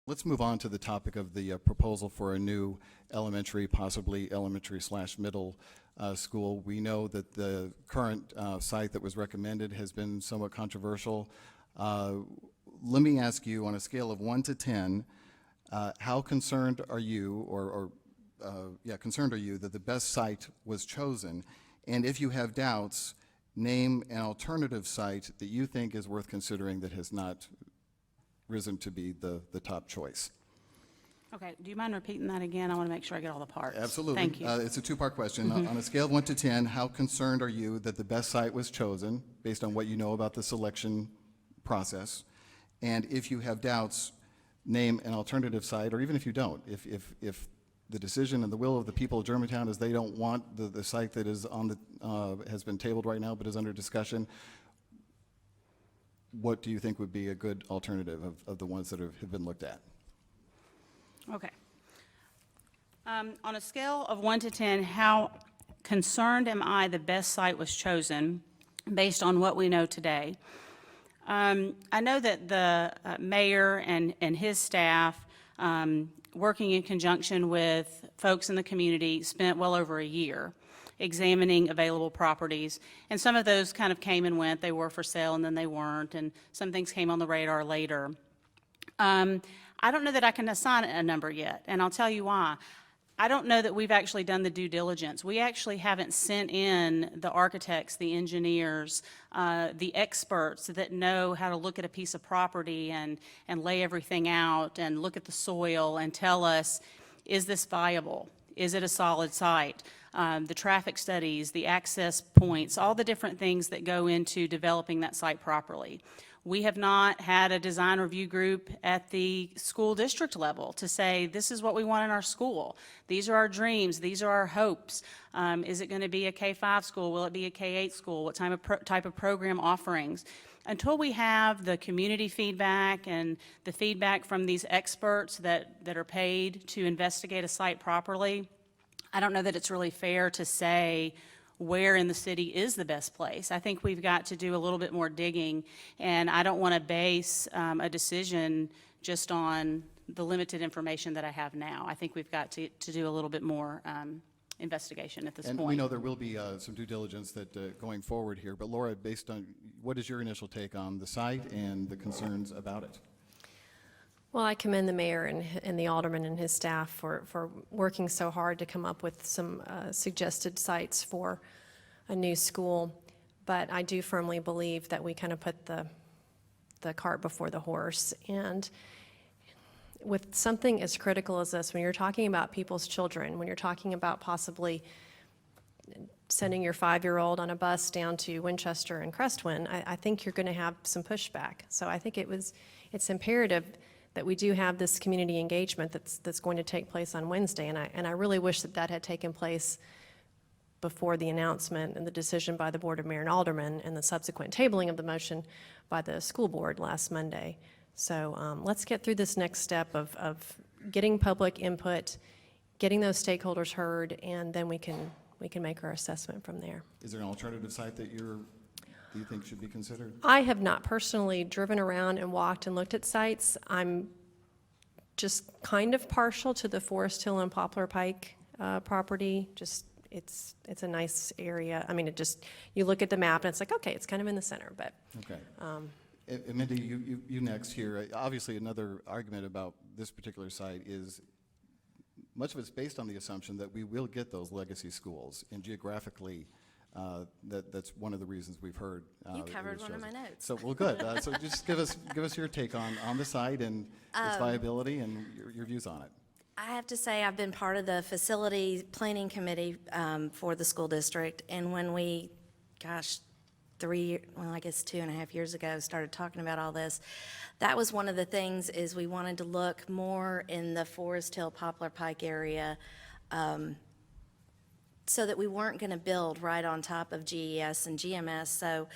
Let's move on to the topic of the proposal for a new elementary, possibly elementary/middle school. We know that the current site that was recommended has been somewhat controversial. Let me ask you, on a scale of 1 to 10, how concerned are you, concerned are you that the best site was chosen? And if you have doubts, name an alternative site that you think is worth considering that has not risen to be the top choice. Okay, do you mind repeating that again? I want to make sure I get all the parts. Absolutely. Thank you. It's a two-part question. On a scale of 1 to 10, how concerned are you that the best site was chosen based on what you know about the selection process? And if you have doubts, name an alternative site, or even if you don't. If the decision and the will of the people of Germantown is they don't want the site that is on the has been tabled right now but is under discussion, what do you think would be a good alternative of the ones that have been looked at? Okay. On a scale of 1 to 10, how concerned am I the best site was chosen based on what we know today? I know that the mayor and his staff, working in conjunction with folks in the community, spent well over a year examining available properties, and some of those kind of came and went. They were for sale and then they weren't, and some things came on the radar later. I don't know that I can assign a number yet, and I'll tell you why. I don't know that we've actually done the due diligence. We actually haven't sent in the architects, the engineers, the experts that know how to look at a piece of property and lay everything out and look at the soil and tell us, is this viable? Is it a solid site? The traffic studies, the access points, all the different things that go into developing that site properly. We have not had a design review group at the school district level to say, this is what we want in our school. These are our dreams. These are our hopes. Is it going to be a K-5 school? Will it be a K-8 school? What type of program offerings? Until we have the community feedback and the feedback from these experts that are paid to investigate a site properly, I don't know that it's really fair to say where in the city is the best place. I think we've got to do a little bit more digging, and I don't want to base a decision just on the limited information that I have now. I think we've got to do a little bit more investigation at this point. And we know there will be some due diligence that going forward here, but Laura, based on, what is your initial take on the site and the concerns about it? Well, I commend the mayor and the alderman and his staff for working so hard to come up with some suggested sites for a new school. But I do firmly believe that we kind of put the cart before the horse. And with something as critical as this, when you're talking about people's children, when you're talking about possibly sending your 5-year-old on a bus down to Winchester and Crestwin, I think you're going to have some pushback. So I think it's imperative that we do have this community engagement that's going to take place on Wednesday, and I really wish that had taken place before the announcement and the decision by the Board of Mayor and Aldermen and the subsequent tabling of the motion by the school board last Monday. So let's get through this next step of getting public input, getting those stakeholders heard, and then we can make our assessment from there. Is there an alternative site that you think should be considered? I have not personally driven around and walked and looked at sites. I'm just kind of partial to the Forest Hill and Poplar Pike property. Just it's a nice area. I mean, you look at the map and it's like, okay, it's kind of in the center, but. Okay. And Mindy, you next here. Obviously, another argument about this particular site is much of it's based on the assumption that we will get those legacy schools, and geographically, that's one of the reasons we've heard. You covered one of my notes. So, well, good. So just give us your take on the site and its viability and your views on it. I have to say I've been part of the facility planning committee for the school district, and when we, I guess 2.5 years ago, started talking about all this, that was one of the things is we wanted to look more in the Forest Hill, Poplar Pike area, so that we weren't going to build right on top of GES and GMS, so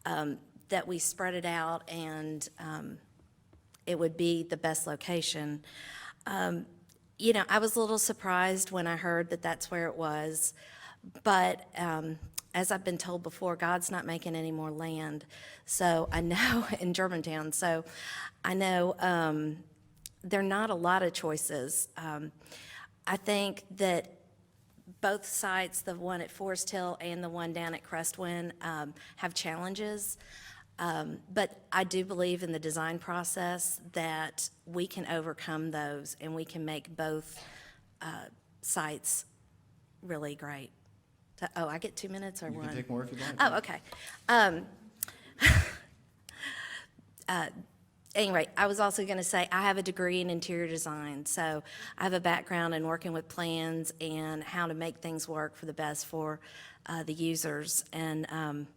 that we spread it out and it would be the best location. I was a little surprised when I heard that that's where it was, but as I've been told before, God's not making any more land. So I know in Germantown, so I know there are not a lot of choices. I think that both sites, the one at Forest Hill and the one down at Crestwind, have challenges. But I do believe in the design process that we can overcome those and we can make both sites really great. So, oh, I get 2 minutes or You one? can take more if you'd like. Oh, okay. Anyway, I was also going to say, I have a degree in interior design, so I have a background in working with plans and how to make things work for the best for the users. And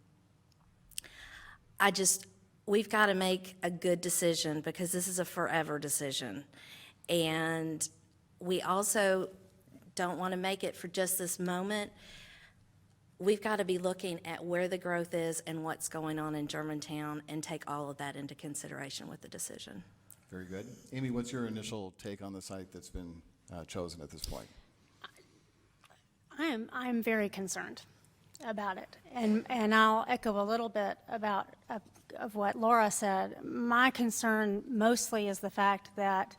we've got to make a good decision because this is a forever decision. And we also don't want to make it for just this moment. We've got to be looking at where the growth is and what's going on in Germantown and take all of that into consideration with the decision. Very good. Amy, what's your initial take on the site that's been chosen at this point? I'm very concerned about it, and I'll echo a little bit about of what Laura said. My concern mostly is the fact that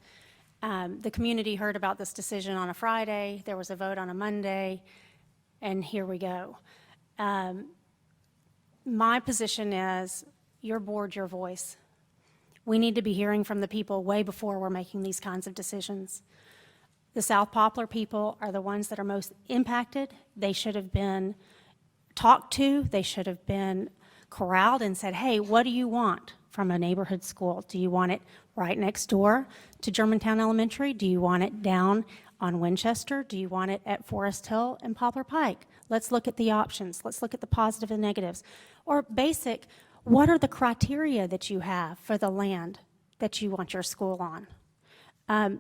the community heard about this decision on a Friday, there was a vote on a Monday, and here we go. My position is, your board, your voice. We need to be hearing from the people way before we're making these kinds of decisions. The South Poplar people are the ones that are most impacted. They should have been talked to. They should have been corralled and said, hey, what do you want from a neighborhood school? Do you want it right next door to Germantown Elementary? Do you want it down on Winchester? Do you want it at Forest Hill and Poplar Pike? Let's look at the options. Let's look at the positive and negatives. Or basic, what are the criteria that you have for the land that you want your school on?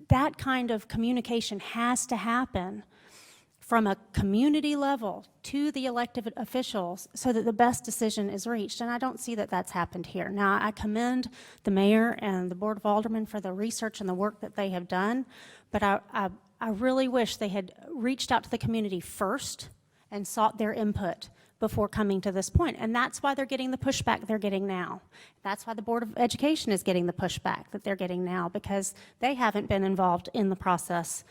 That kind of communication has to happen from a community level to the elected officials so that the best decision is reached. And I don't see that that's happened here. Now, I commend the mayor and the Board of Aldermen for the research and the work that they have done, but I really wish they had reached out to the community first and sought their input before coming to this point. And that's why they're getting the pushback they're getting now. That's why the Board of Education is getting the pushback that they're getting now, because they haven't been involved in the process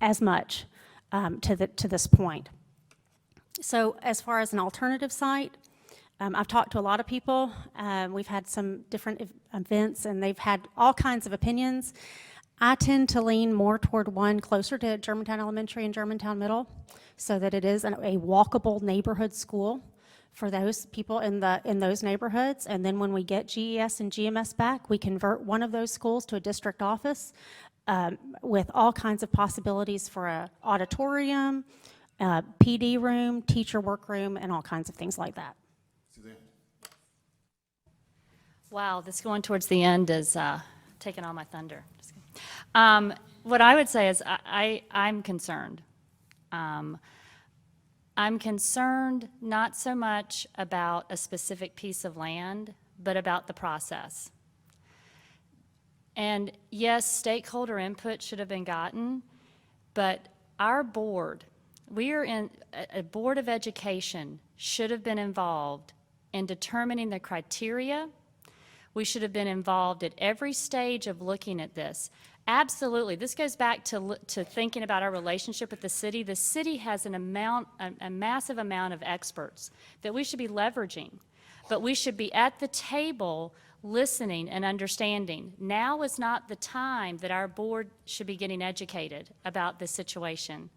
as much to this point. So as far as an alternative site, I've talked to a lot of people. We've had some different events, and they've had all kinds of opinions. I tend to lean more toward one closer to Germantown Elementary and Germantown Middle, so that it is a walkable neighborhood school for those people in those neighborhoods. And then when we get GES and GMS back, we convert one of those schools to a district office with all kinds of possibilities for an auditorium, PD room, teacher workroom, and all kinds of things like that. Suzanne? Wow, this going towards the end is taking all my thunder. Just kidding. What I would say is I'm concerned. I'm concerned not so much about a specific piece of land, but about the process. And yes, stakeholder input should have been gotten, but our board, we are in a Board of Education, should have been involved in determining the criteria. We should have been involved at every stage of looking at this. Absolutely. This goes back to thinking about our relationship with the city. The city has a massive amount of experts that we should be leveraging, but we should be at the table listening and understanding. Now is not the time that our board should be getting educated about this situation.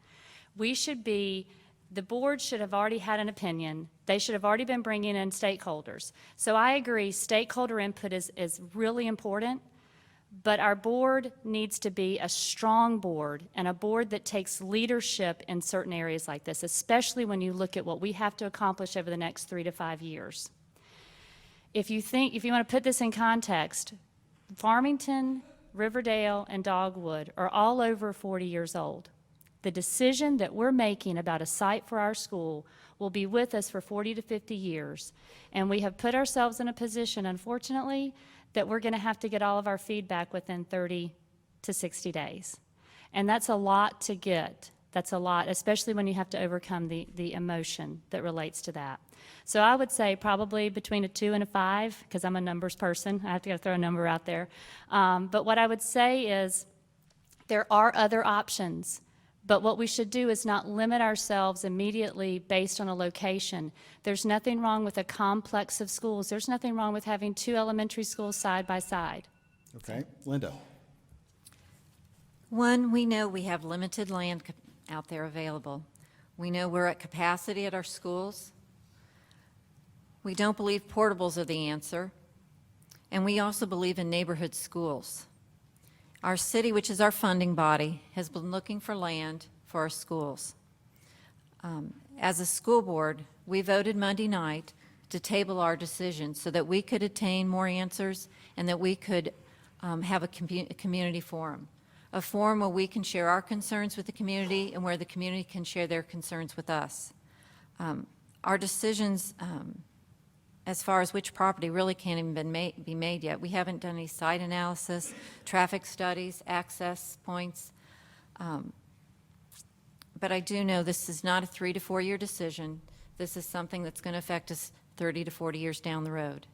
The board should have already had an opinion. They should have already been bringing in stakeholders. So I agree, stakeholder input is really important, but our board needs to be a strong board and a board that takes leadership in certain areas like this, especially when you look at what we have to accomplish over the next 3 to 5 years. If you want to put this in context, Farmington, Riverdale, and Dogwood are all over 40 years old. The decision that we're making about a site for our school will be with us for 40 to 50 years. And we have put ourselves in a position, unfortunately, that we're going to have to get all of our feedback within 30 to 60 days. And that's a lot to get That's a lot, especially when you have to overcome the emotion that relates to that. So I would say probably between a 2 and a 5, because I'm a numbers person. I have to throw a number out there. But what I would say is there are other options. But what we should do is not limit ourselves immediately based on a location. There's nothing wrong with a complex of schools. There's nothing wrong with having 2 elementary schools side by side. Okay, Linda? One, we know we have limited land out there available. We know we're at capacity at our schools. We don't believe portables are the answer. And we also believe in neighborhood schools. Our city, which is our funding body, has been looking for land for our schools. As a school board, we voted Monday night to table our decision so that we could attain more answers and that we could have a community forum. A forum where we can share our concerns with the community and where the community can share their concerns with us. Our decisions as far as which property really can't even be made yet. We haven't done any site analysis, traffic studies, access points. But I do know this is not a 3 to 4 year decision. This is something that's going to affect us 30 to 40 years down the road.